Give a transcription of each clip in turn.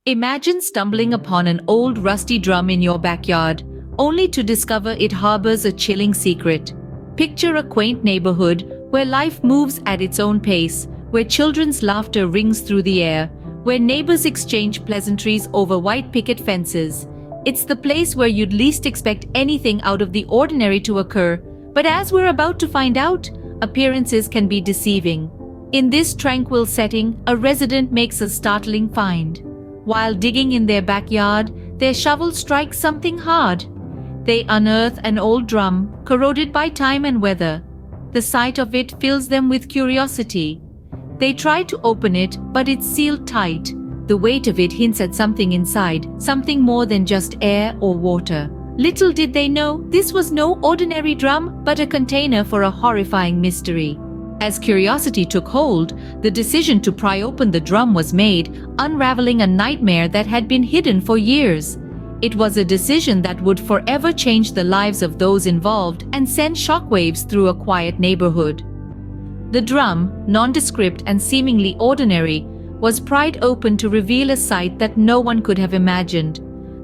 Imagine stumbling upon an old rusty drum in your backyard, only to discover it harbors a chilling secret. Picture a quaint neighborhood where life moves at its own pace, where children's laughter rings through the air, where neighbors exchange pleasantries over white picket fences. It's the place where you'd least expect anything out of the ordinary to occur, but as we're about to find out, appearances can be deceiving. In this tranquil setting, a resident makes a startling find. While digging in their backyard, their shovel strikes something hard. They unearth an old drum, corroded by time and weather. The sight of it fills them with curiosity. They try to open it, but it's sealed tight. The weight of it hints at something inside, something more than just air or water. Little did they know, this was no ordinary drum, but a container for a horrifying mystery. As curiosity took hold, the decision to pry open the drum was made, unraveling a nightmare that had been hidden for years. It was a decision that would forever change the lives of those involved and send shockwaves through a quiet neighborhood. The drum, nondescript and seemingly ordinary, was pried open to reveal a sight that no one could have imagined.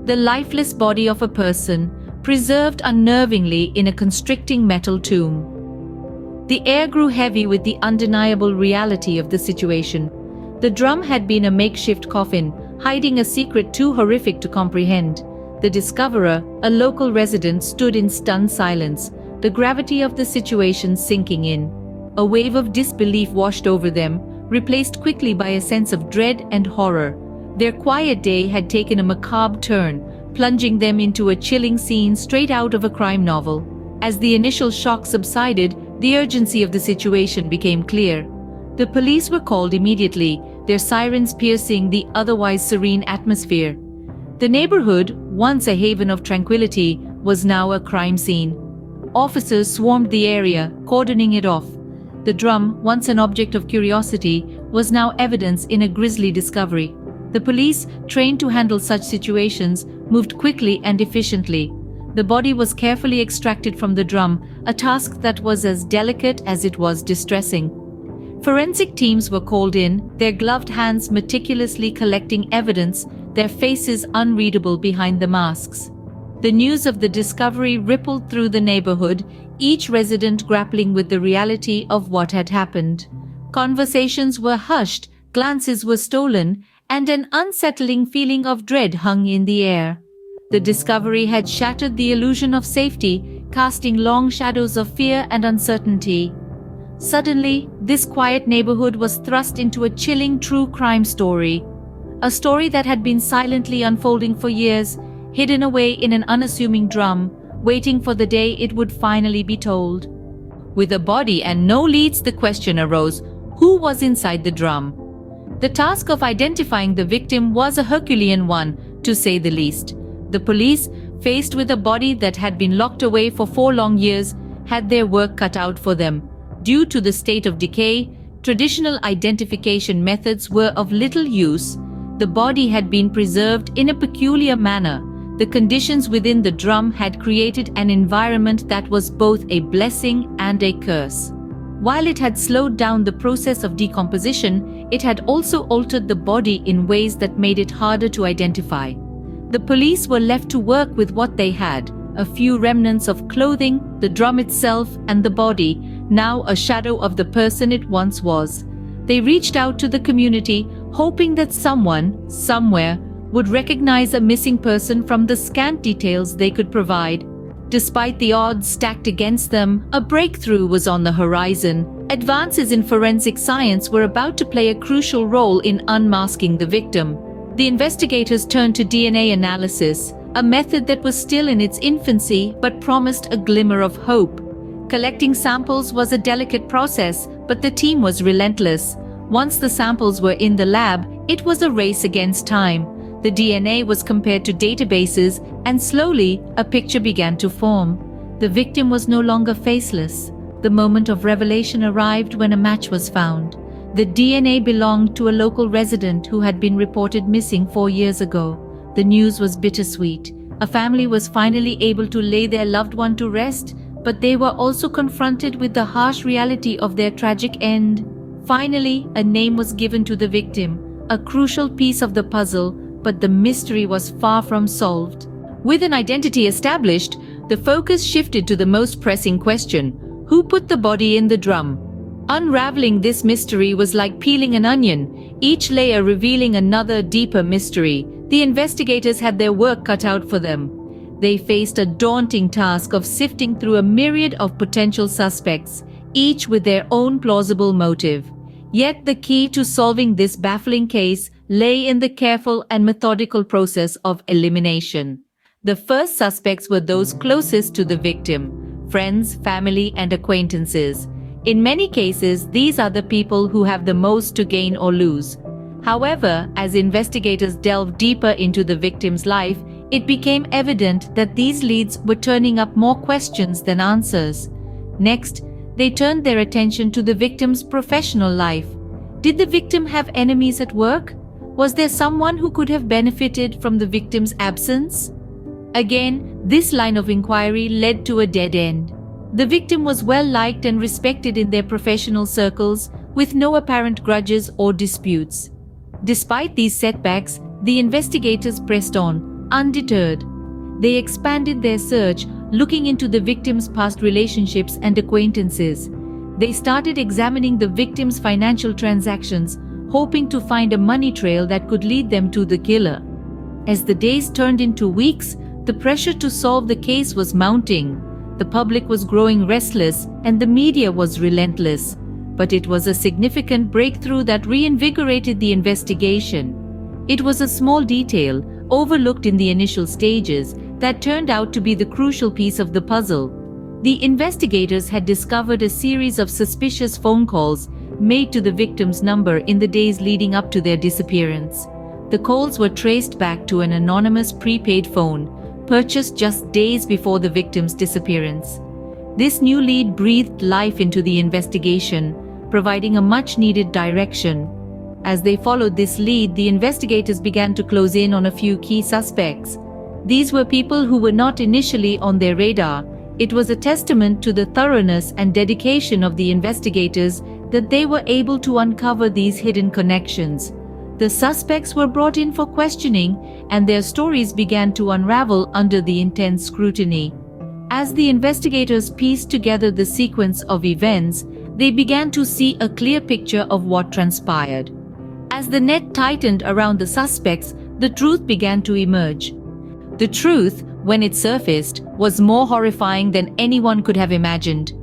The lifeless body of a person, preserved unnervingly in a constricting metal tomb. The air grew heavy with the undeniable reality of the situation. The drum had been a makeshift coffin, hiding a secret too horrific to comprehend. The discoverer, a local resident, stood in stunned silence, the gravity of the situation sinking in. A wave of disbelief washed over them, replaced quickly by a sense of dread and horror. Their quiet day had taken a macabre turn, plunging them into a chilling scene straight out of a crime novel. As the initial shock subsided, the urgency of the situation became clear. The police were called immediately, their sirens piercing the otherwise serene atmosphere. The neighborhood, once a haven of tranquility, was now a crime scene. Officers swarmed the area, cordoning it off. The drum, once an object of curiosity, was now evidence in a grisly discovery. The police, trained to handle such situations, moved quickly and efficiently. The body was carefully extracted from the drum, a task that was as delicate as it was distressing. Forensic teams were called in, their gloved hands meticulously collecting evidence, their faces unreadable behind the masks. The news of the discovery rippled through the neighborhood, each resident grappling with the reality of what had happened. Conversations were hushed, glances were stolen, and an unsettling feeling of dread hung in the air. The discovery had shattered the illusion of safety, casting long shadows of fear and uncertainty. Suddenly, this quiet neighborhood was thrust into a chilling true crime story. A story that had been silently unfolding for years, hidden away in an unassuming drum, waiting for the day it would finally be told. With a body and no leads, the question arose, who was inside the drum? The task of identifying the victim was a Herculean one, to say the least. The police, faced with a body that had been locked away for 4 long years, had their work cut out for them. Due to the state of decay, traditional identification methods were of little use. The body had been preserved in a peculiar manner. The conditions within the drum had created an environment that was both a blessing and a curse. While it had slowed down the process of decomposition, it had also altered the body in ways that made it harder to identify. The police were left to work with what they had, a few remnants of clothing, the drum itself, and the body, now a shadow of the person it once was. They reached out to the community, hoping that someone, somewhere, would recognize a missing person from the scant details they could provide. Despite the odds stacked against them, a breakthrough was on the horizon. Advances in forensic science were about to play a crucial role in unmasking the victim. The investigators turned to DNA analysis, a method that was still in its infancy but promised a glimmer of hope. Collecting samples was a delicate process, but the team was relentless. Once the samples were in the lab, it was a race against time. The DNA was compared to databases, and slowly, a picture began to form. The victim was no longer faceless. The moment of revelation arrived when a match was found. The DNA belonged to a local resident who had been reported missing 4 years ago. The news was bittersweet. A family was finally able to lay their loved one to rest, but they were also confronted with the harsh reality of their tragic end. Finally, a name was given to the victim, a crucial piece of the puzzle, but the mystery was far from solved. With an identity established, the focus shifted to the most pressing question: who put the body in the drum? Unraveling this mystery was like peeling an onion, each layer revealing another deeper mystery. The investigators had their work cut out for them. They faced a daunting task of sifting through a myriad of potential suspects, each with their own plausible motive. Yet the key to solving this baffling case lay in the careful and methodical process of elimination. The first suspects were those closest to the victim: friends, family, and acquaintances. In many cases, these are the people who have the most to gain or lose. However, as investigators delved deeper into the victim's life, it became evident that these leads were turning up more questions than answers. Next, they turned their attention to the victim's professional life. Did the victim have enemies at work? Was there someone who could have benefited from the victim's absence? Again, this line of inquiry led to a dead end. The victim was well liked and respected in their professional circles, with no apparent grudges or disputes. Despite these setbacks, the investigators pressed on, undeterred. They expanded their search, looking into the victim's past relationships and acquaintances. They started examining the victim's financial transactions, hoping to find a money trail that could lead them to the killer. As the days turned into weeks, the pressure to solve the case was mounting. The public was growing restless, and the media was relentless. But it was a significant breakthrough that reinvigorated the investigation. It was a small detail, overlooked in the initial stages, that turned out to be the crucial piece of the puzzle. The investigators had discovered a series of suspicious phone calls made to the victim's number in the days leading up to their disappearance. The calls were traced back to an anonymous prepaid phone, purchased just days before the victim's disappearance. This new lead breathed life into the investigation, providing a much-needed direction. As they followed this lead, the investigators began to close in on a few key suspects. These were people who were not initially on their radar. It was a testament to the thoroughness and dedication of the investigators that they were able to uncover these hidden connections. The suspects were brought in for questioning, and their stories began to unravel under the intense scrutiny. As the investigators pieced together the sequence of events, they began to see a clear picture of what transpired. As the net tightened around the suspects, the truth began to emerge. The truth, when it surfaced, was more horrifying than anyone could have imagined.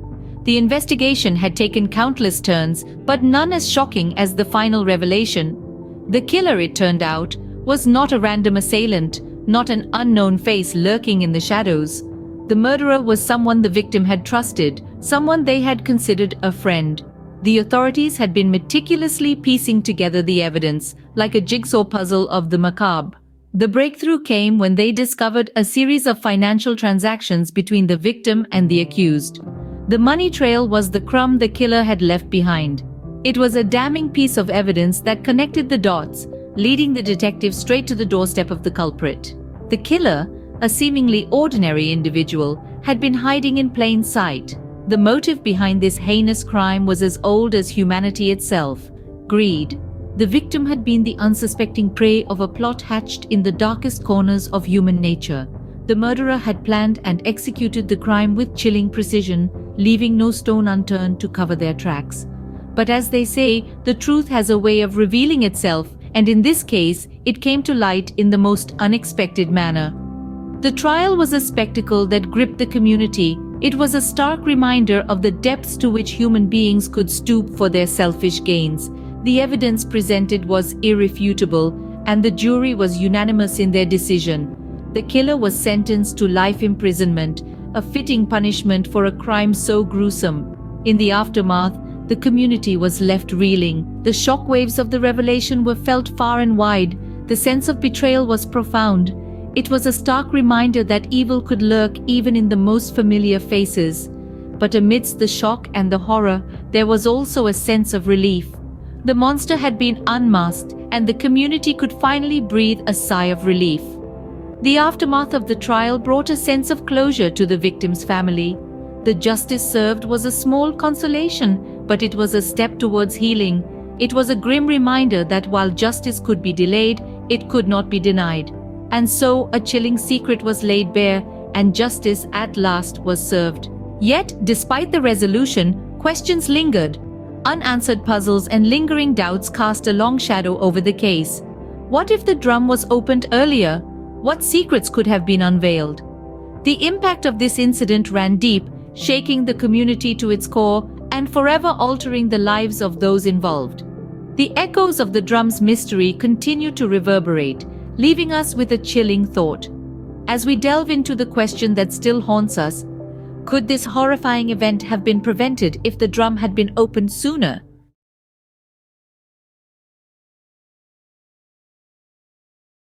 The investigation had taken countless turns, but none as shocking as the final revelation. The killer, it turned out, was not a random assailant, not an unknown face lurking in the shadows. The murderer was someone the victim had trusted, someone they had considered a friend. The authorities had been meticulously piecing together the evidence, like a jigsaw puzzle of the macabre. The breakthrough came when they discovered a series of financial transactions between the victim and the accused. The money trail was the crumb the killer had left behind. It was a damning piece of evidence that connected the dots, leading the detective straight to the doorstep of the culprit. The killer, a seemingly ordinary individual, had been hiding in plain sight. The motive behind this heinous crime was as old as humanity itself: greed. The victim had been the unsuspecting prey of a plot hatched in the darkest corners of human nature. The murderer had planned and executed the crime with chilling precision, leaving no stone unturned to cover their tracks. But as they say, the truth has a way of revealing itself, and in this case, it came to light in the most unexpected manner. The trial was a spectacle that gripped the community. It was a stark reminder of the depths to which human beings could stoop for their selfish gains. The evidence presented was irrefutable, and the jury was unanimous in their decision. The killer was sentenced to life imprisonment, a fitting punishment for a crime so gruesome. In the aftermath, the community was left reeling. The shockwaves of the revelation were felt far and wide. The sense of betrayal was profound. It was a stark reminder that evil could lurk even in the most familiar faces. But amidst the shock and the horror, there was also a sense of relief. The monster had been unmasked, and the community could finally breathe a sigh of relief. The aftermath of the trial brought a sense of closure to the victim's family. The justice served was a small consolation, but it was a step towards healing. It was a grim reminder that while justice could be delayed, it could not be denied. And so a chilling secret was laid bare, and justice at last was served. Yet, despite the resolution, questions lingered. Unanswered puzzles and lingering doubts cast a long shadow over the case. What if the drum was opened earlier? What secrets could have been unveiled? The impact of this incident ran deep, shaking the community to its core and forever altering the lives of those involved. The echoes of the drum's mystery continue to reverberate, leaving us with a chilling thought. As we delve into the question that still haunts us, could this horrifying event have been prevented if the drum had been opened sooner?